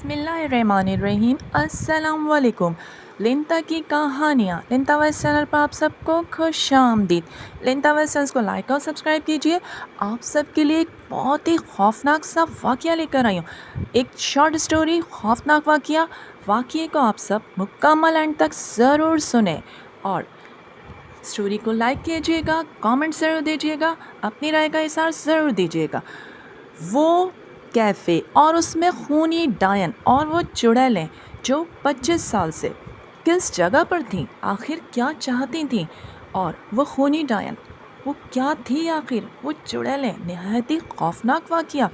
بسم اللہ الرحمن الرحیم السلام علیکم۔ لنتا کی کہانیاں لنتا وائس چینل پر آپ سب کو خوش آمدید۔ لنتا وائس چینل کو لائک اور سبسکرائب کیجیے۔ آپ سب کے لیے ایک بہت ہی خوفناک سا واقعہ لے کر آئی ہوں، ایک شارٹ سٹوری، خوفناک واقعے کو آپ سب مکمل اینڈ تک ضرور سنیں اور سٹوری کو لائک کیجیے گا، کامنٹ ضرور دیجیے گا، اپنی رائے کا اظہار ضرور دیجیے گا۔ وہ کیفے اور اس میں خونی ڈائن اور وہ چڑیلیں جو 25 سال سے کس جگہ پر تھیں، آخر کیا چاہتی تھیں، اور وہ خونی ڈائن وہ کیا تھی، آخر وہ چڑیلیں، نہایت ہی خوفناک واقعہ۔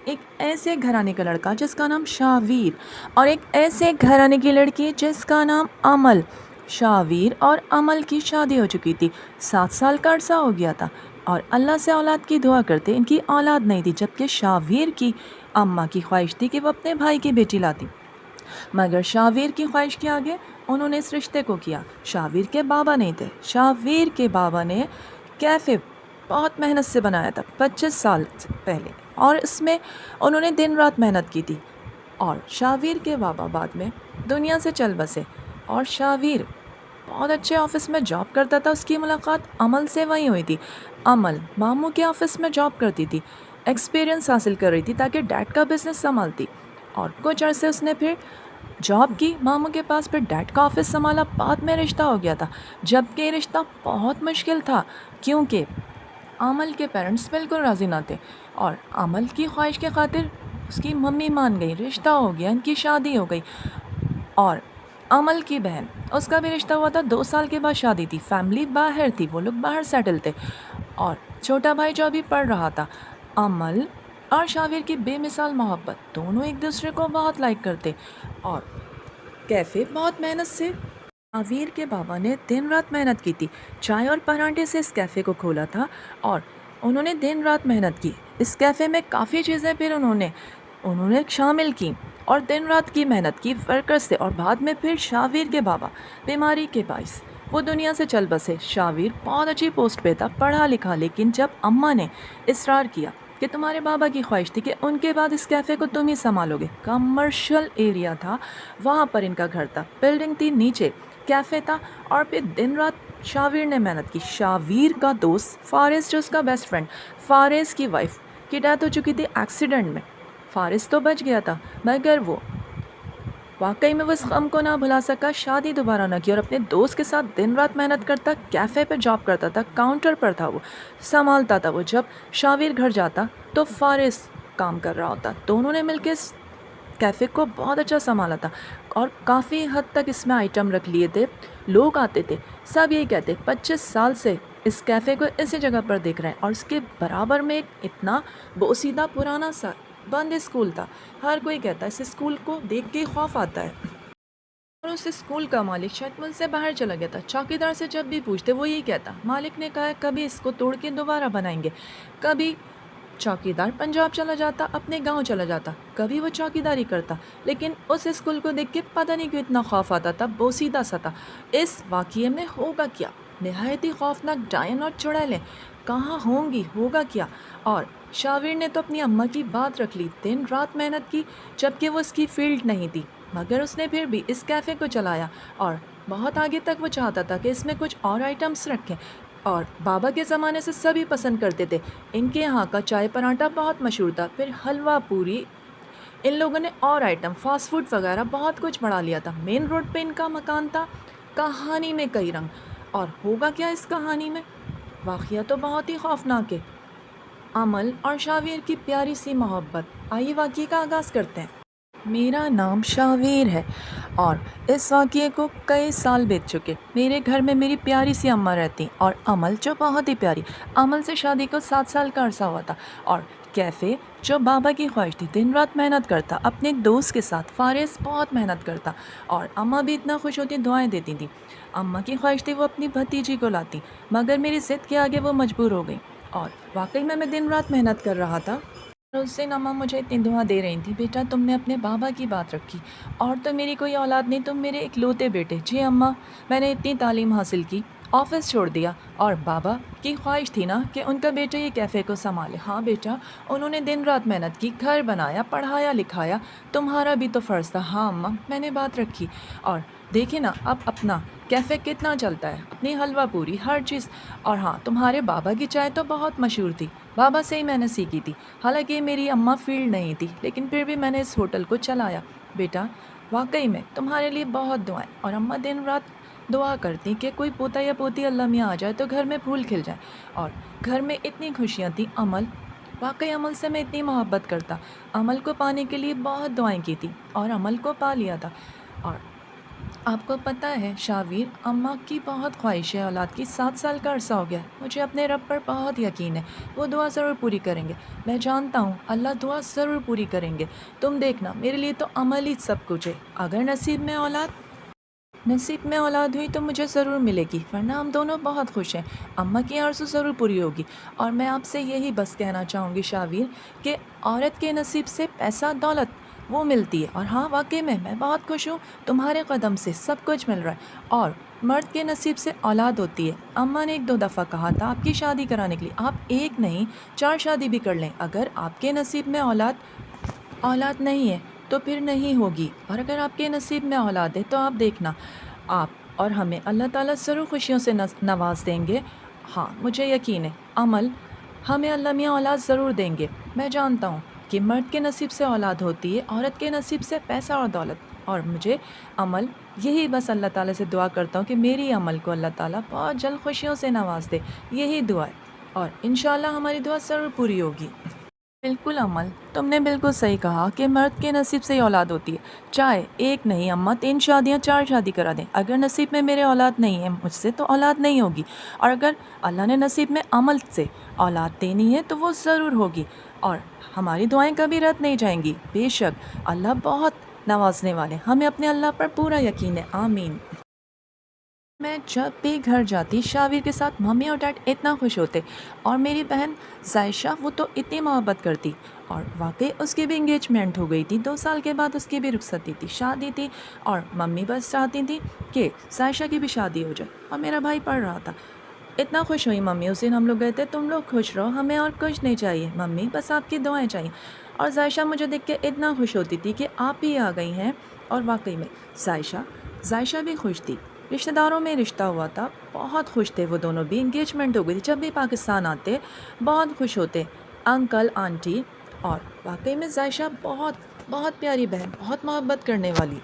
ایک ایسے گھرانے کا لڑکا جس کا نام شاویر اور ایک ایسے گھرانے کی لڑکی جس کا نام امل۔ شاویر اور امل کی شادی ہو چکی تھی، 7 سال کا عرصہ ہو گیا تھا اور اللہ سے اولاد کی دعا کرتے، ان کی اولاد نہیں تھی، جبکہ شاویر کی اماں کی خواہش تھی کہ وہ اپنے بھائی کی بیٹی لاتی، مگر شاویر کی خواہش کے آگے انہوں نے اس رشتے کو کیا۔ شاویر کے بابا نہیں تھے، شاویر کے بابا نے کیفے بہت محنت سے بنایا تھا 25 سال پہلے، اور اس میں انہوں نے دن رات محنت کی تھی، اور شاویر کے بابا بعد میں دنیا سے چل بسے، اور شاویر بہت اچھے آفس میں جاب کرتا تھا۔ اس کی ملاقات امل سے وہیں ہوئی تھی۔ امل ماموں کے آفس میں جاب کرتی تھی، ایکسپیرینس حاصل کر رہی تھی تاکہ ڈیڈ کا بزنس سنبھالتی، اور کچھ عرصے اس نے پھر جاب کی ماموں کے پاس، پھر ڈیڈ کا آفس سنبھالا، بعد میں رشتہ ہو گیا تھا، جبکہ یہ رشتہ بہت مشکل تھا کیونکہ امل کے پیرنٹس بالکل راضی نہ تھے، اور امل کی خواہش کے خاطر اس کی ممی مان گئی، رشتہ ہو گیا، ان کی شادی ہو گئی۔ اور امل کی بہن، اس کا بھی رشتہ ہوا تھا، 2 سال کے بعد شادی تھی، فیملی باہر تھی، وہ لوگ باہر سیٹل تھے، اور چھوٹا بھائی جو ابھی پڑھ رہا تھا۔ امل اور شاویر کی بے مثال محبت، دونوں ایک دوسرے کو بہت لائک کرتے، اور کیفے بہت محنت سے شاویر کے بابا نے دن رات محنت کی تھی، چائے اور پراٹھے سے اس کیفے کو کھولا تھا، اور انہوں نے دن رات محنت کی، اس کیفے میں کافی چیزیں پھر انہوں نے شامل کی اور دن رات کی محنت کی ورکرز سے، اور بعد میں پھر شاویر کے بابا بیماری کے باعث وہ دنیا سے چل بسے۔ شاویر بہت اچھی پوسٹ پہ تھا، پڑھا لکھا، لیکن جب اماں نے اصرار کیا کہ تمہارے بابا کی خواہش تھی کہ ان کے بعد اس کیفے کو تم ہی سنبھالو گے، کمرشل ایریا تھا، وہاں پر ان کا گھر تھا، بلڈنگ تھی، نیچے کیفے تھا، اور پھر دن رات شاویر نے محنت کی۔ شاویر کا دوست فارس، جو اس کا بیسٹ فرینڈ، فارس کی وائف کی ڈیتھ ہو چکی تھی ایکسیڈنٹ میں۔ فارس تو بچ گیا تھا، مگر وہ واقعی میں وہ اس غم کو نہ بھلا سکا، شادی دوبارہ نہ کی، اور اپنے دوست کے ساتھ دن رات محنت کرتا، کیفے پہ جاب کرتا تھا، کاؤنٹر پر تھا، وہ سنبھالتا تھا۔ وہ جب شاویر گھر جاتا تو فارس کام کر رہا ہوتا، دونوں نے مل کے اس کیفے کو بہت اچھا سنبھالا تھا، اور کافی حد تک اس میں آئٹم رکھ لیے تھے، لوگ آتے تھے، سب یہی کہتے 25 سال سے اس کیفے کو اسی جگہ پر دیکھ رہے ہیں، اور اس کے برابر میں ایک اتنا بوسیدہ پرانا سا بند اسکول تھا، ہر کوئی کہتا ہے اس اسکول کو دیکھ کے خوف آتا ہے، اور اس اسکول کا مالک شاید ملک سے باہر چلا گیا تھا۔ چوکیدار سے جب بھی پوچھتے وہ یہی کہتا، مالک نے کہا کبھی اس کو توڑ کے دوبارہ بنائیں گے۔ کبھی چوکیدار پنجاب چلا جاتا، اپنے گاؤں چلا جاتا، کبھی وہ چوکیداری کرتا، لیکن اس اسکول کو دیکھ کے پتہ نہیں کیوں اتنا خوف آتا تھا، بوسیدہ سا تھا۔ اس واقعے میں ہوگا کیا؟ نہایت ہی خوفناک ڈائن اور چڑیلیں کہاں ہوں گی، ہوگا کیا؟ اور شاویر نے تو اپنی اماں کی بات رکھ لی، دن رات محنت کی، جبکہ وہ اس کی فیلڈ نہیں تھی، مگر اس نے پھر بھی اس کیفے کو چلایا، اور بہت آگے تک وہ چاہتا تھا کہ اس میں کچھ اور آئٹمس رکھیں، اور بابا کے زمانے سے سبھی پسند کرتے تھے، ان کے یہاں کا چائے پراٹھا بہت مشہور تھا، پھر حلوہ پوری، ان لوگوں نے اور آئٹم فاسٹ فوڈ وغیرہ بہت کچھ بڑھا لیا تھا۔ مین روڈ پہ ان کا مکان تھا۔ کہانی میں کئی رنگ، اور ہوگا کیا اس کہانی میں؟ واقعہ تو بہت ہی خوفناک ہے، امل اور شاویر کی پیاری سی محبت۔ آئیے واقعے کا آغاز کرتے ہیں۔ میرا نام شاویر ہے، اور اس واقعے کو کئی سال بیت چکے۔ میرے گھر میں میری پیاری سی اماں رہتی، اور امل جو بہت ہی پیاری، امل سے شادی کو 7 سال کا عرصہ ہوا تھا، اور کیفے جو بابا کی خواہش تھی، دن رات محنت کرتا، اپنے دوست کے ساتھ، فارس بہت محنت کرتا، اور اماں بھی اتنا خوش ہوتی، دعائیں دیتی تھیں۔ اماں کی خواہش تھی وہ اپنی بھتیجی کو لاتی، مگر میری ضد کے آگے وہ مجبور ہو گئی، اور واقعی میں دن رات محنت کر رہا تھا۔ اس دن اماں مجھے اتنی دعا دے رہی تھی، بیٹا تم نے اپنے بابا کی بات رکھی، اور تو میری کوئی اولاد نہیں، تم میرے اکلوتے بیٹے۔ جی اماں، میں نے اتنی تعلیم حاصل کی، آفس چھوڑ دیا اور بابا کی خواہش تھی نا کہ ان کا بیٹا یہ کیفے کو سنبھالے۔ ہاں بیٹا، انہوں نے دن رات محنت کی، گھر بنایا، پڑھایا لکھایا، تمہارا بھی تو فرض تھا۔ ہاں اماں، میں نے بات رکھی، اور دیکھے نا اب اپنا کیفے کتنا چلتا ہے، اپنی حلوہ پوری ہر چیز۔ اور ہاں، تمہارے بابا کی چائے تو بہت مشہور تھی، بابا سے ہی میں نے سیکھی تھی، حالانکہ میری اماں فیلڈ نہیں تھی، لیکن پھر بھی میں نے اس ہوٹل کو چلایا۔ بیٹا واقعی میں تمہارے لیے بہت دعائیں، اور اماں دن رات دعا کرتی کہ کوئی پوتا یا پوتی اللہ میاں آ جائے تو گھر میں پھول کھل جائے، اور گھر میں اتنی خوشیاں تھیں۔ عمل، واقعی عمل سے میں اتنی محبت کرتا، عمل کو پانے کے لیے بہت دعائیں کی تھی اور عمل کو پا لیا تھا۔ اور آپ کو پتہ ہے شاویر، اماں کی بہت خواہش ہے اولاد کی، 7 سال کا عرصہ ہو گیا، مجھے اپنے رب پر بہت یقین ہے، وہ دعا ضرور پوری کریں گے، میں جانتا ہوں اللہ دعا ضرور پوری کریں گے۔ تم دیکھنا، میرے لیے تو عمل ہی سب کچھ ہے، اگر نصیب میں اولاد ہوئی تو مجھے ضرور ملے گی، ورنہ ہم دونوں بہت خوش ہیں، اماں کی آرزو ضرور پوری ہوگی۔ اور میں آپ سے یہی بس کہنا چاہوں گی شاویر کہ عورت کے نصیب سے پیسہ دولت وہ ملتی ہے، اور ہاں واقعی میں بہت خوش ہوں، تمہارے قدم سے سب کچھ مل رہا ہے، اور مرد کے نصیب سے اولاد ہوتی ہے۔ اماں نے 1-2 دفعہ کہا تھا آپ کی شادی کرانے کے لیے، آپ ایک نہیں 4 شادی بھی کر لیں، اگر آپ کے نصیب میں اولاد نہیں ہے تو پھر نہیں ہوگی، اور اگر آپ کے نصیب میں اولاد ہے تو آپ دیکھنا، آپ اور ہمیں اللہ تعالیٰ ضرور خوشیوں سے نواز دیں گے۔ ہاں مجھے یقین ہے، عمل ہمیں اللہ میاں اولاد ضرور دیں گے۔ میں جانتا ہوں کہ مرد کے نصیب سے اولاد ہوتی ہے، عورت کے نصیب سے پیسہ اور دولت، اور مجھے عمل یہی بس اللہ تعالیٰ سے دعا کرتا ہوں کہ میری عمل کو اللہ تعالیٰ بہت جلد خوشیوں سے نواز دے، یہی دعا ہے، اور انشاءاللہ ہماری دعا ضرور پوری ہوگی۔ بالکل عمل، تم نے بالکل صحیح کہا کہ مرد کے نصیب سے ہی اولاد ہوتی ہے، چاہے ایک نہیں اماں 3 شادیاں 4 شادی کرا دیں، اگر نصیب میں میرے اولاد نہیں ہے مجھ سے تو اولاد نہیں ہوگی، اور اگر اللہ نے نصیب میں عمل سے اولاد دینی ہے تو وہ ضرور ہوگی، اور ہماری دعائیں کبھی رد نہیں جائیں گی، بے شک اللہ بہت نوازنے والے، ہمیں اپنے اللہ پر پورا یقین ہے، آمین۔ میں جب بھی گھر جاتی شاویر کے ساتھ ممی اور ڈیڈ اتنا خوش ہوتے، اور میری بہن ذائشہ وہ تو اتنی محبت کرتی، اور واقعی اس کی بھی انگیجمنٹ ہو گئی تھی، 2 سال کے بعد اس کی بھی رخصتی تھی، شادی تھی، اور ممی بس چاہتی تھی کہ ذائشہ کی بھی شادی ہو جائے، اور میرا بھائی پڑھ رہا تھا۔ اتنا خوش ہوئی ممی، اس دن ہم لوگ گئے تھے، تم لوگ خوش رہو، ہمیں اور کچھ نہیں چاہیے ممی، بس آپ کی دعائیں چاہیے، اور ذائشہ مجھے دیکھ کے اتنا خوش ہوتی تھی کہ آپ ہی آ گئی ہیں، اور واقعی میں ذائشہ بھی خوش تھی، رشتہ داروں میں رشتہ ہوا تھا، بہت خوش تھے وہ دونوں بھی، انگیجمنٹ ہو گئی تھی، جب بھی پاکستان آتے بہت خوش ہوتے انکل آنٹی، اور واقعی میں ذائشہ بہت بہت پیاری بہن، بہت محبت کرنے والی۔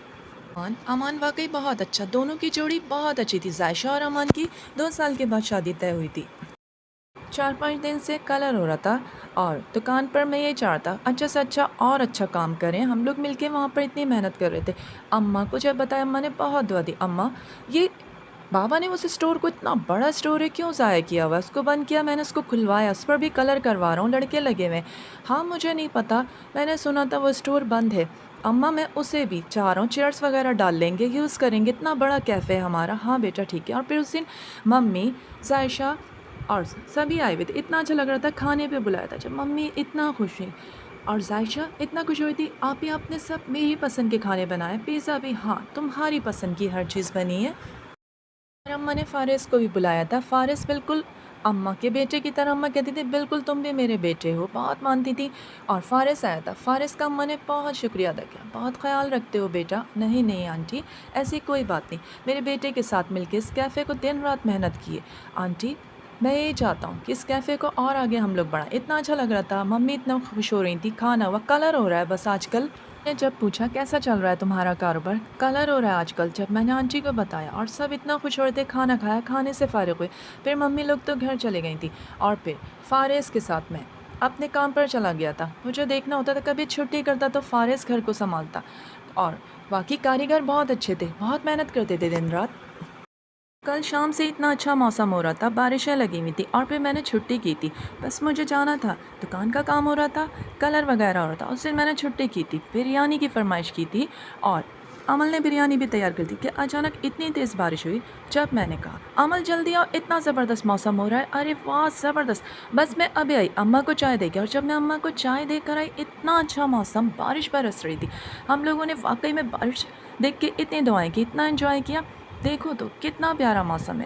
امان واقعی بہت اچھا، دونوں کی جوڑی بہت اچھی تھی، ذائشہ اور امان کی 2 سال کے بعد شادی طے ہوئی تھی۔ 4-5 دن سے کلر ہو رہا تھا، اور دکان پر میں یہ چاہتا اچھا سے اچھا اور اچھا کام کریں، ہم لوگ مل کے وہاں پر اتنی محنت کر رہے تھے۔ اماں کو جب بتایا، اماں نے بہت دعا دی، اماں یہ بابا نے اس اسٹور کو، اتنا بڑا اسٹور ہے کیوں ضائع کیا ہوا، اس کو بند کیا، میں نے اس کو کھلوایا، اس پر بھی کلر کروا رہا ہوں، لڑکے لگے ہوئے ہیں۔ ہاں مجھے نہیں پتا، میں نے سنا تھا وہ اسٹور بند ہے، اماں میں اسے بھی چاہ رہا ہوں، چیئرس وغیرہ ڈال لیں گے، یوز کریں گے، اتنا بڑا کیفے ہے ہمارا۔ ہاں بیٹا ٹھیک ہے۔ اور پھر اس دن ممی، ذائشہ اور سبھی آئے ہوئے تھے، اتنا اچھا لگ رہا تھا، کھانے پہ بلایا تھا، جب ممی اتنا خوش ہوئی اور ذائشہ اتنا خوش ہوئی تھی، آپ نے سب میری پسند کے کھانے بنائے، پیزا بھی، ہاں تمہاری پسند کی ہر چیز بنی ہے۔ اور اماں نے فارس کو بھی بلایا تھا، فارس بالکل اماں کے بیٹے کی طرح، اماں کہتی تھی بالکل تم بھی میرے بیٹے ہو، بہت مانتی تھی، اور فارس آیا تھا، فارس کا اماں نے بہت شکریہ ادا کیا، بہت خیال رکھتے ہو بیٹا۔ نہیں نہیں آنٹی، ایسی کوئی بات نہیں، میرے بیٹے کے ساتھ مل کے اس کیفے کو دن رات محنت کی ہے آنٹی، میں یہی چاہتا ہوں کہ اس کیفے کو اور آگے ہم لوگ بڑھائیں، اتنا اچھا لگ رہا تھا، ممی اتنا خوش ہو رہی تھی، کھانا ہوا، کلر ہو رہا ہے بس آج کل۔ نے جب پوچھا کیسا چل رہا ہے تمہارا کاروبار، کلر ہو رہا ہے آج کل، جب میں نے آنٹی کو بتایا، اور سب اتنا خوش ہو رہے تھے، کھانا کھایا، کھانے سے فارغ ہوئے، پھر ممی لوگ تو گھر چلے گئی تھی، اور پھر فارس کے ساتھ میں اپنے کام پر چلا گیا تھا، مجھے دیکھنا ہوتا تھا، کبھی چھٹی کرتا تو فارس گھر کو سنبھالتا، اور باقی کاریگر بہت اچھے تھے، بہت محنت کرتے تھے دن رات۔ کل شام سے اتنا اچھا موسم ہو رہا تھا، بارشیں لگی ہوئی تھی، اور پھر میں نے چھٹی کی تھی، بس مجھے جانا تھا، دکان کا کام ہو رہا تھا، کلر وغیرہ ہو رہا تھا، اس دن میں نے چھٹی کی تھی، بریانی کی فرمائش کی تھی، اور عمل نے بریانی بھی تیار کر دی کہ اچانک اتنی تیز بارش ہوئی، جب میں نے کہا عمل جلدی آؤ، اتنا زبردست موسم ہو رہا ہے، ارے واہ زبردست، بس میں ابھی آئی، اماں کو چائے دے کے، اور جب میں اماں کو چائے دے کر آئی، اتنا اچھا موسم، بارش برس رہی تھی، ہم لوگوں نے واقعی میں بارش دیکھ کے اتنی دعائیں کی، اتنا انجوائے کیا، دیکھو تو کتنا پیارا موسم ہے۔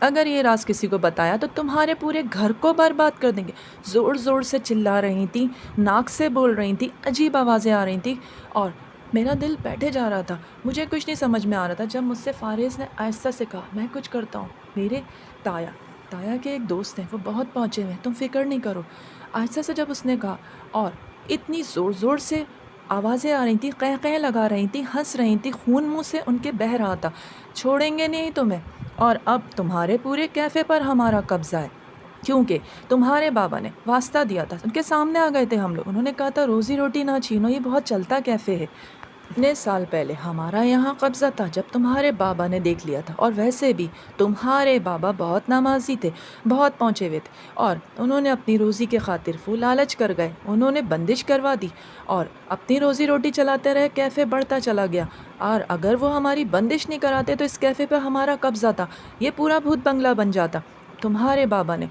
اگر یہ راز کسی کو بتایا تو تمہارے پورے گھر کو برباد کر دیں گے۔ زور زور سے چلا رہی تھیں، ناک سے بول رہی تھیں، عجیب آوازیں آ رہی تھیں، اور میرا دل بیٹھے جا رہا تھا۔ مجھے کچھ نہیں سمجھ میں آ رہا تھا جب مجھ سے فارس نے آہستہ سے کہا، میں کچھ کرتا ہوں۔ میرے تایا کے ایک دوست ہیں، وہ بہت پہنچے ہوئے ہیں، تم فکر نہیں کرو۔ آہستہ سے جب اس نے کہا، اور اتنی زور زور سے آوازیں آ رہی تھیں، قہ قہ لگا رہی تھیں، ہنس رہی تھیں، خون منہ سے ان کے بہہ رہا تھا، چھوڑیں گے نہیں تمہیں، اور اب تمہارے پورے کیفے پر ہمارا قبضہ ہے، کیونکہ تمہارے بابا نے واسطہ دیا تھا۔ ان کے سامنے آ گئے تھے ہم لوگ، انہوں نے کہا تھا روزی روٹی نہ چھینو، یہ بہت چلتا کیفے ہے۔ اتنے سال پہلے ہمارا یہاں قبضہ تھا جب تمہارے بابا نے دیکھ لیا تھا، اور ویسے بھی تمہارے بابا بہت نمازی تھے، بہت پہنچے ہوئے تھے، اور انہوں نے اپنی روزی کے خاطر وہ لالچ کر گئے، انہوں نے بندش کروا دی اور اپنی روزی روٹی چلاتے رہے، کیفے بڑھتا چلا گیا، اور اگر وہ ہماری بندش نہیں کراتے تو اس کیفے پہ ہمارا قبضہ تھا، یہ پورا بھوت بنگلہ بن جاتا۔ تمہارے بابا نے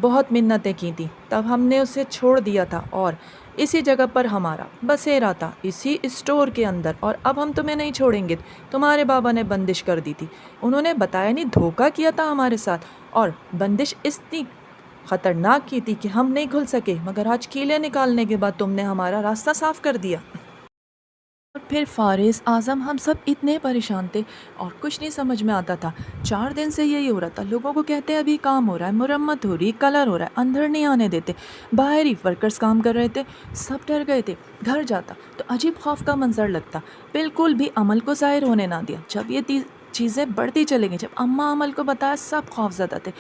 بہت منتیں کی تھیں، تب ہم نے اسے چھوڑ دیا تھا، اور اسی جگہ پر ہمارا بسیرا تھا، اسی اسٹور کے اندر، اور اب ہم تمہیں نہیں چھوڑیں گے۔ تمہارے بابا نے بندش کر دی تھی، انہوں نے بتایا نہیں، دھوکہ کیا تھا ہمارے ساتھ، اور بندش اتنی خطرناک کی تھی کہ ہم نہیں کھل سکے، مگر آج کیلیں نکالنے کے بعد تم نے ہمارا راستہ صاف کر دیا۔ اور پھر فارس اعظم ہم سب اتنے پریشان تھے اور کچھ نہیں سمجھ میں آتا تھا۔ 4 دن سے یہی ہو رہا تھا، لوگوں کو کہتے ابھی کام ہو رہا ہے، مرمت ہو رہی ہے، کلر ہو رہا ہے، اندر نہیں آنے دیتے، باہر ہی ورکرز کام کر رہے تھے، سب ڈر گئے تھے۔ گھر جاتا تو عجیب خوف کا منظر لگتا، بالکل بھی عمل کو ظاہر ہونے نہ دیا۔ جب یہ چیزیں بڑھتی چلے گئیں، جب اماں عمل کو بتایا، سب خوف زدہ تھے۔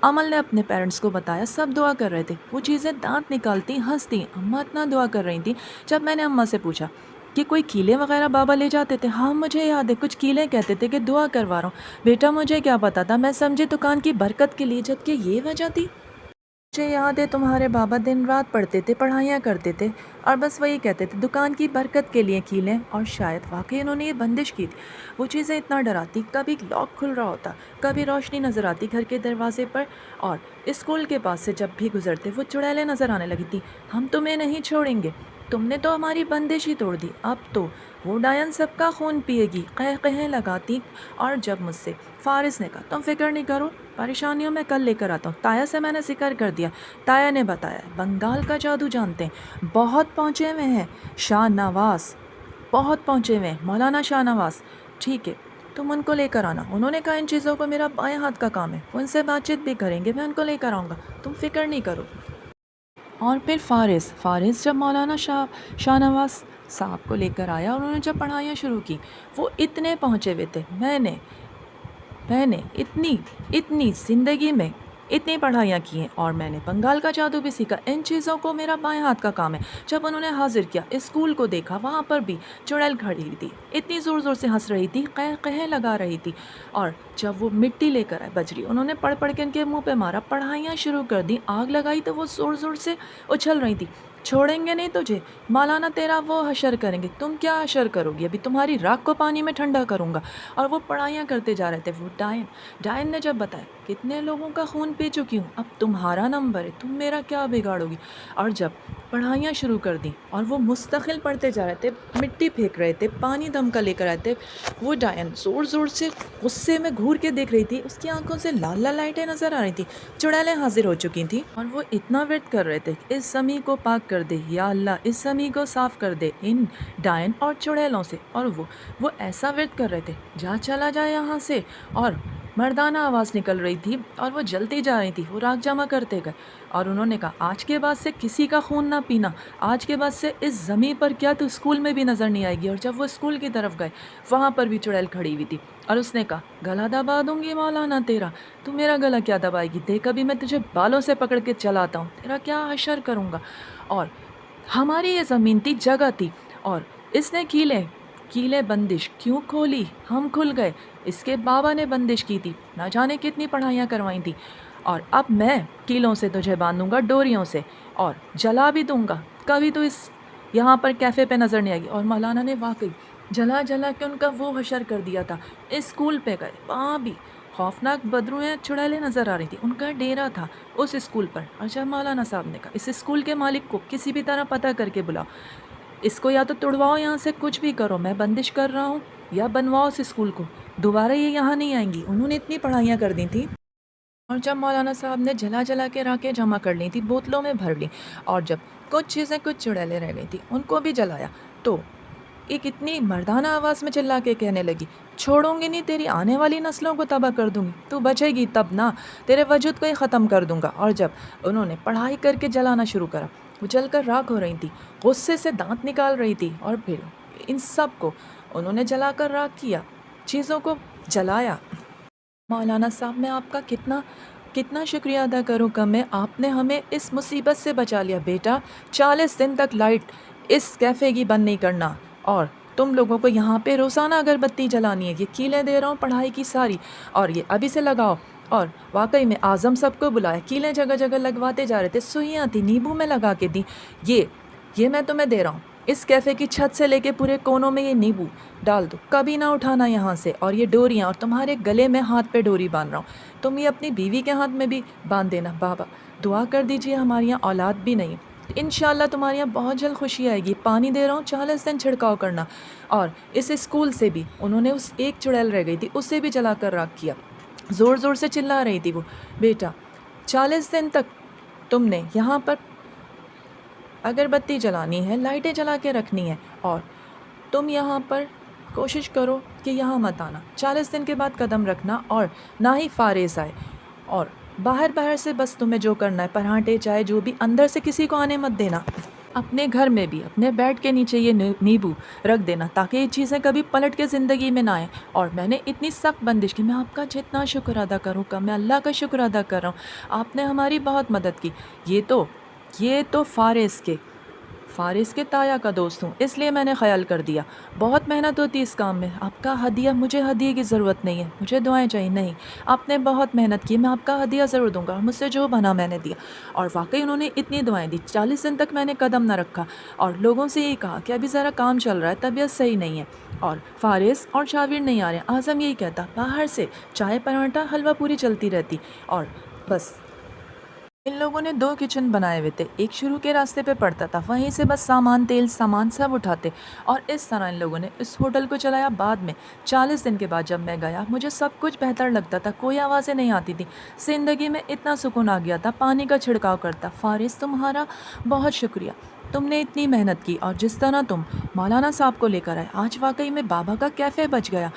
عمل نے اپنے پیرنٹس کو بتایا، سب دعا کر رہے تھے، وہ چیزیں دانت نکالتی ہنستی، اماں اتنا دعا کر رہی تھیں۔ جب میں نے اماں سے پوچھا کہ کوئی کیلیں وغیرہ بابا لے جاتے تھے؟ ہاں مجھے یاد ہے، کچھ کیلیں کہتے تھے کہ دعا کروا رہا ہوں۔ بیٹا مجھے کیا پتا تھا، میں سمجھے دکان کی برکت کے لیے، جبکہ یہ وجہ تھی۔ مجھے یاد ہے تمہارے بابا دن رات پڑھتے تھے، پڑھائیاں کرتے تھے، اور بس وہی کہتے تھے دکان کی برکت کے لیے کیلیں، اور شاید واقعی انہوں نے یہ بندش کی تھی۔ وہ چیزیں اتنا ڈراتی، کبھی لاک کھل رہا ہوتا، کبھی روشنی نظر آتی گھر کے دروازے پر، اور اسکول کے پاس سے جب بھی گزرتے وہ چڑیلیں نظر آنے لگی تھی۔ ہم تمہیں نہیں چھوڑیں گے، تم نے تو ہماری بندش ہی توڑ دی، اب تو وہ ڈائن سب کا خون پیے گی، قہ قہیں لگاتی۔ اور جب مجھ سے فارس نے کہا تم فکر نہیں کرو، پریشانیوں میں کل لے کر آتا ہوں، تایا سے میں نے ذکر کر دیا، تایا نے بتایا بنگال کا جادو جانتے ہیں، بہت پہنچے ہوئے ہیں، شاہ نواز بہت پہنچے ہوئے ہیں، مولانا شاہ نواز، ٹھیک ہے تم ان کو لے کر آنا۔ انہوں نے کہا ان چیزوں کو میرا بائیں ہاتھ کا کام ہے، وہ ان سے بات چیت بھی کریں گے، میں ان کو لے کر آؤں گا، تم فکر نہیں کرو۔ اور پھر فارس جب مولانا شاہ نواز صاحب کو لے کر آیا، اور انہوں نے جب پڑھائیاں شروع کی، وہ اتنے پہنچے ہوئے تھے، میں نے اتنی زندگی میں اتنی پڑھائیاں کی ہیں، اور میں نے بنگال کا جادو بھی سیکھا، ان چیزوں کو میرا بائیں ہاتھ کا کام ہے۔ جب انہوں نے حاضر کیا، اسکول کو دیکھا، وہاں پر بھی چڑیل کھڑی ہوئی تھی، اتنی زور زور سے ہنس رہی تھی، قہ قہیں لگا رہی تھی، اور جب وہ مٹی لے کر آئے بجری، انہوں نے پڑھ پڑھ کے ان کے منہ پہ مارا، پڑھائیاں شروع کر دی، آگ لگائی تو وہ زور زور سے اچھل رہی تھی۔ چھوڑیں گے نہیں تجھے، مولانا تیرا وہ حشر کریں گے، تم کیا حشر کرو گی، ابھی تمہاری راکھ کو پانی میں ٹھنڈا کروں گا۔ اور وہ پڑھائیاں کرتے جا رہے تھے۔ وہ ڈائن نے جب بتایا کتنے لوگوں کا خون پی چکی ہوں، اب تمہارا نمبر ہے، تم میرا کیا بگاڑو گی۔ اور جب پڑھائیاں شروع کر دیں، اور وہ مستقل پڑھتے جا رہے تھے، مٹی پھینک رہے تھے، پانی دم کا لے کر آئے تھے، وہ ڈائن زور زور سے غصے میں گھور کے دیکھ رہی تھی، اس کی آنکھوں سے لال لال لائٹیں نظر آ رہی تھی، چڑیلیں حاضر ہو چکی تھیں، اور وہ اتنا ورد کر رہے تھے، اس زمین کو پاک کر دے یا اللہ، اس زمین کو صاف کر دے ان ڈائن اور چڑیلوں سے۔ اور وہ ایسا ورد کر رہے تھے، جا چلا جائے یہاں سے، اور مردانہ آواز نکل رہی تھی، اور وہ جلتی جا رہی تھی، وہ راگ جمع کرتے گئے، اور انہوں نے کہا آج کے بعد سے کسی کا خون نہ پینا، آج کے بعد سے اس زمین پر کیا تو اسکول میں بھی نظر نہیں آئے گی۔ اور جب وہ اسکول کی طرف گئے، وہاں پر بھی چڑیل کھڑی ہوئی تھی، اور اس نے کہا گلا دبا دوں گی مولانا تیرا، تو میرا گلا کیا دبائے گی، دیکھ ابھی میں تجھے بالوں سے پکڑ کے چلاتا ہوں، تیرا کیا حشر کروں گا۔ اور ہماری یہ زمین تھی، جگہ تھی، اور اس نے کیلیں بندش کیوں کھولی، ہم کھل گئے، اس کے بابا نے بندش کی تھی، نہ جانے کتنی پڑھائیاں کروائی تھیں، اور اب میں کیلوں سے تجھے باندھوں گا، ڈوریوں سے، اور جلا بھی دوں گا، کبھی تو اس یہاں پر کیفے پہ نظر نہیں آئے گی۔ اور مولانا نے واقعی جلا کے ان کا وہ حشر کر دیا تھا۔ اسکول پہ گئے، وہاں بھی خوفناک بدروئیں چڑیلیں نظر آ رہی تھی، ان کا ڈیرا تھا اس اسکول پر۔ اور جب مولانا صاحب نے کہا اس اسکول کے مالک کو کسی بھی طرح پتہ کر کے بلاؤ، اس کو یا تو تڑواؤ، یہاں سے کچھ بھی کرو، میں بندش کر رہا ہوں، یا بنواؤ اس اسکول کو، دوبارہ یہ یہاں نہیں آئیں گی۔ انہوں نے اتنی پڑھائیاں کر دی تھیں اور جب مولانا صاحب نے جلا جلا کے راکیں جمع کر لی تھی، بوتلوں میں بھر لی، اور جب کچھ چیزیں کچھ چڑیلیں رہ گئی تھی ان کو بھی جلایا، تو ایک اتنی مردانہ آواز میں چلا کے کہنے لگی، چھوڑوں گی نہیں، تیری آنے والی نسلوں کو تباہ کر دوں گی، تو بچے گی تب نہ، تیرے وجود کو ہی ختم کر دوں گا۔ اور جب انہوں نے پڑھائی کر کے جلانا شروع کرا، وہ جل کر راکھ ہو رہی تھی، غصے سے دانت نکال رہی تھی، اور پھر ان سب کو انہوں نے جلا کر راکھ کیا، چیزوں کو جلایا۔ مولانا صاحب، میں آپ کا کتنا کتنا شکریہ ادا کروں کم ہے، آپ نے ہمیں اس مصیبت سے بچا لیا بیٹا۔ 40 دن تک لائٹ اس کیفے کی بند نہیں کرنا، اور تم لوگوں کو یہاں پہ روزانہ اگربتی جلانی ہے، یہ کیلیں دے رہا ہوں پڑھائی کی ساری، اور یہ ابھی سے لگاؤ۔ اور واقعی میں اعظم سب کو بلایا، کیلیں جگہ جگہ لگواتے جا رہے تھے، سوئیاں تھیں، نیبو میں لگا کے دی، یہ میں تمہیں دے رہا ہوں، اس کیفے کی چھت سے لے کے پورے کونوں میں یہ نیبو ڈال دو، کبھی نہ اٹھانا یہاں سے، اور یہ ڈوریاں، اور تمہارے گلے میں ہاتھ پہ ڈوری باندھ رہا ہوں، تم یہ اپنی بیوی کے ہاتھ میں بھی باندھ دینا۔ بابا دعا کر دیجئے، ہمارے یہاں اولاد بھی نہیں، انشاءاللہ تمہارے یہاں بہت جلد خوشی آئے گی۔ پانی دے رہا ہوں، 40 دن چھڑکاؤ کرنا۔ اور اس اسکول سے بھی انہوں نے اس ایک چڑیل رہ گئی تھی اسے بھی جلا کر راکھ کیا، زور زور سے چلا رہی تھی وہ، بیٹا 40 دن تک تم نے یہاں پر اگربتی جلانی ہے، لائٹیں جلا کے رکھنی ہے، اور تم یہاں پر کوشش کرو کہ یہاں مت آنا، 40 دن کے بعد قدم رکھنا، اور نہ ہی فارغ آئے، اور باہر سے بس تمہیں جو کرنا ہے، پراٹھے چائے جو بھی، اندر سے کسی کو آنے مت دینا۔ اپنے گھر میں بھی اپنے بیڈ کے نیچے یہ نیبو رکھ دینا، تاکہ یہ چیزیں کبھی پلٹ کے زندگی میں نہ آئیں۔ اور میں نے اتنی سخت بندش کی، میں آپ کا جتنا شکر ادا کروں کا، میں اللہ کا شکر ادا کر رہا ہوں، آپ نے ہماری بہت مدد کی۔ یہ تو فارس کے تایا کا دوست ہوں، اس لیے میں نے خیال کر دیا، بہت محنت ہوتی ہے اس کام میں۔ آپ کا ہدیہ، مجھے ہدیے کی ضرورت نہیں ہے، مجھے دعائیں چاہیے، نہیں، آپ نے بہت محنت کی، میں آپ کا ہدیہ ضرور دوں گا، اور مجھ سے جو بنا میں نے دیا۔ اور واقعی انہوں نے اتنی دعائیں دی، 40 دن تک میں نے قدم نہ رکھا، اور لوگوں سے یہی کہا کہ ابھی ذرا کام چل رہا ہے، طبیعت صحیح نہیں ہے، اور فارس اور شاویر نہیں آ رہے ہیں۔ اعظم یہی کہتا، باہر سے چائے پراٹھا حلوہ پوری چلتی رہتی، اور بس ان لوگوں نے 2 کچن بنائے ہوئے تھے، ایک شروع کے راستے پہ پڑتا تھا، وہیں سے بس سامان، تیل سامان سب اٹھاتے، اور اس طرح ان لوگوں نے اس ہوٹل کو چلایا۔ بعد میں 40 دن کے بعد جب میں گیا، مجھے سب کچھ بہتر لگتا تھا، کوئی آوازیں نہیں آتی تھی، زندگی میں اتنا سکون آ گیا تھا، پانی کا چھڑکاؤ کرتا۔ فارس، تمہارا بہت شکریہ، تم نے اتنی محنت کی، اور جس طرح تم مولانا صاحب کو لے کر آئے، آج واقعی میں بابا کا کیفے بچ گیا۔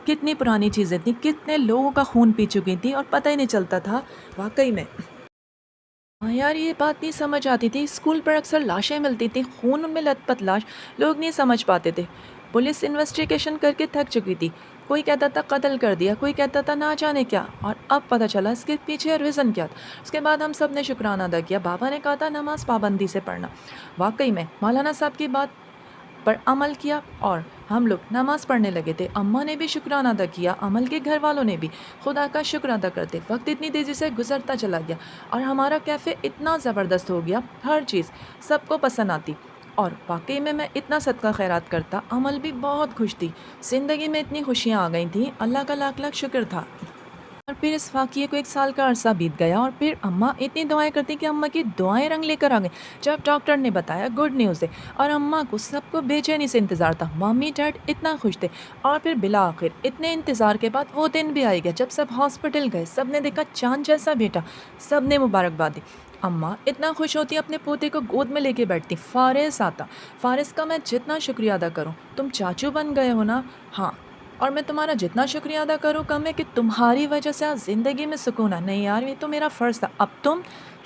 کتنی پرانی چیزیں تھیں، کتنے لوگوں کا خون پی چکی تھی، اور پتہ ہی نہیں چلتا تھا واقعی میں۔ ہاں یار، یہ بات نہیں سمجھ آتی تھی، اسکول پر اکثر لاشیں ملتی تھیں، خون میں لت پت لاش، لوگ نہیں سمجھ پاتے تھے، پولیس انویسٹیگیشن کر کے تھک چکی تھی، کوئی کہتا تھا قتل کر دیا، کوئی کہتا تھا نہ جانے کیا، اور اب پتہ چلا اس کے پیچھے ریزن کیا تھا۔ اس کے بعد ہم سب نے شکرانہ ادا کیا، بابا نے کہا تھا نماز پابندی سے پڑھنا، واقعی میں مولانا صاحب کی بات پر عمل کیا، اور ہم لوگ نماز پڑھنے لگے تھے، اماں نے بھی شکرانہ ادا کیا، عمل کے گھر والوں نے بھی خدا کا شکر ادا کرتے۔ وقت اتنی تیزی سے گزرتا چلا گیا، اور ہمارا کیفے اتنا زبردست ہو گیا، ہر چیز سب کو پسند آتی، اور واقعی میں اتنا صدقہ خیرات کرتا، عمل بھی بہت خوش تھی، زندگی میں اتنی خوشیاں آ گئی تھیں، اللہ کا لاکھ لاکھ شکر تھا۔ اور پھر اس واقعے کو 1 سال کا عرصہ بیت گیا، اور پھر اماں اتنی دعائیں کرتی کہ اماں کی دعائیں رنگ لے کر آ گئیں، جب ڈاکٹر نے بتایا گڈ نیوز ہے، اور اماں کو سب کو بے چینی سے انتظار تھا، ممی ڈیڈ اتنا خوش تھے، اور پھر بالآخر اتنے انتظار کے بعد وہ دن بھی آئے گیا جب سب ہاسپٹل گئے، سب نے دیکھا چاند جیسا بیٹا، سب نے مبارکباد دی، اماں اتنا خوش ہوتی اپنے پوتے کو گود میں لے کے بیٹھتی، فارس آتا، فارس کا میں جتنا شکریہ ادا کروں، تم چاچو بن گئے ہو نا، ہاں، اور میں تمہارا جتنا شکریہ ادا کروں کم ہے کہ تمہاری وجہ سے آج زندگی میں سکون ہے، نہیں یار، یہ تو میرا فرض تھا، اب تم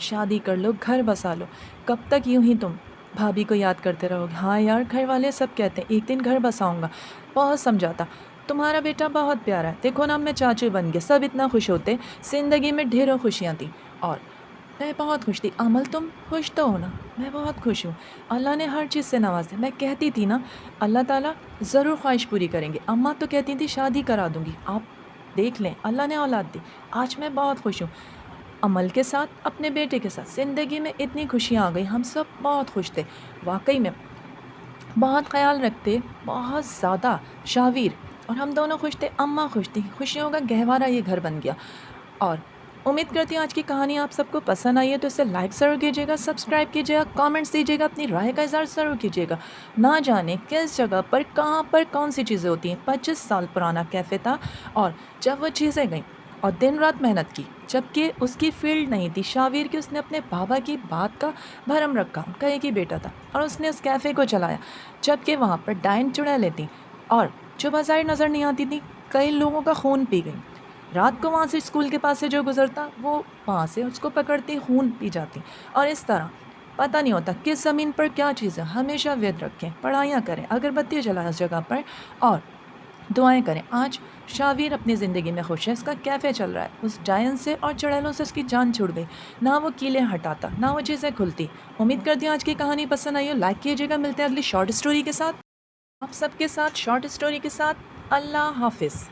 شادی کر لو، گھر بسا لو، کب تک یوں ہی تم بھابھی کو یاد کرتے رہو گے؟ ہاں یار، گھر والے سب کہتے ہیں ایک دن گھر بساؤں گا، بہت سمجھاتا، تمہارا بیٹا بہت پیارا ہے، دیکھو نا، میں چاچو بن گیا، سب اتنا خوش ہوتے، زندگی میں ڈھیروں خوشیاں تھیں، اور میں بہت خوش تھی۔ عمل، تم خوش تو ہو نا؟ میں بہت خوش ہوں، اللہ نے ہر چیز سے نوازا، میں کہتی تھی نا اللہ تعالیٰ ضرور خواہش پوری کریں گے، اماں تو کہتی تھی شادی کرا دوں گی، آپ دیکھ لیں اللہ نے اولاد دی، آج میں بہت خوش ہوں، عمل کے ساتھ، اپنے بیٹے کے ساتھ، زندگی میں اتنی خوشیاں آ گئی، ہم سب بہت خوش تھے، واقعی میں بہت خیال رکھتے، بہت زیادہ شاویر، اور ہم دونوں خوش تھے، اماں خوش تھی، خوشیوں کا گہوارہ یہ گھر بن گیا۔ اور امید کرتی ہوں آج کی کہانی آپ سب کو پسند آئی ہے، تو اسے لائک ضرور کیجیے گا، سبسکرائب کیجیے گا، کامنٹس دیجیے گا، اپنی رائے کا اظہار ضرور کیجیے گا۔ نہ جانے کس جگہ پر، کہاں پر، کون سی چیزیں ہوتی ہیں، 25 سال پرانا کیفے تھا، اور جب وہ چیزیں گئیں، اور دن رات محنت کی جبکہ اس کی فیلڈ نہیں تھی شاویر کی. اس نے اپنے بابا کی بات کا بھرم رکھا. ان کا ایک ہی بیٹا تھا اور اس نے اس کیفے کو چلایا جبکہ وہاں پر ڈائن چڑیلیں تھیں اور جو بظاہر نظر نہیں آتی تھی. کئی لوگوں کا خون پی گئی. رات کو وہاں سے اسکول کے پاس سے جو گزرتا وہ وہاں سے اس کو پکڑتی خون پی جاتی. اور اس طرح پتہ نہیں ہوتا کس زمین پر کیا چیز ہے. ہمیشہ ود رکھیں, پڑھائیاں کریں, اگربتی جلائیں اس جگہ پر اور دعائیں کریں. آج شاویر اپنی زندگی میں خوش ہے. اس کا کیفے چل رہا ہے. اس ڈائن سے اور چڑیلوں سے اس کی جان چھوٹ گئی. نہ وہ کیلیں ہٹاتا نہ وہ چیزیں کھلتی. امید کرتی ہوں آج کی کہانی پسند آئی ہو. لائک کیجیے گا. ملتے ہیں اگلی شارٹ اسٹوری کے ساتھ. آپ سب کے ساتھ شارٹ اسٹوری کے ساتھ. اللہ حافظ.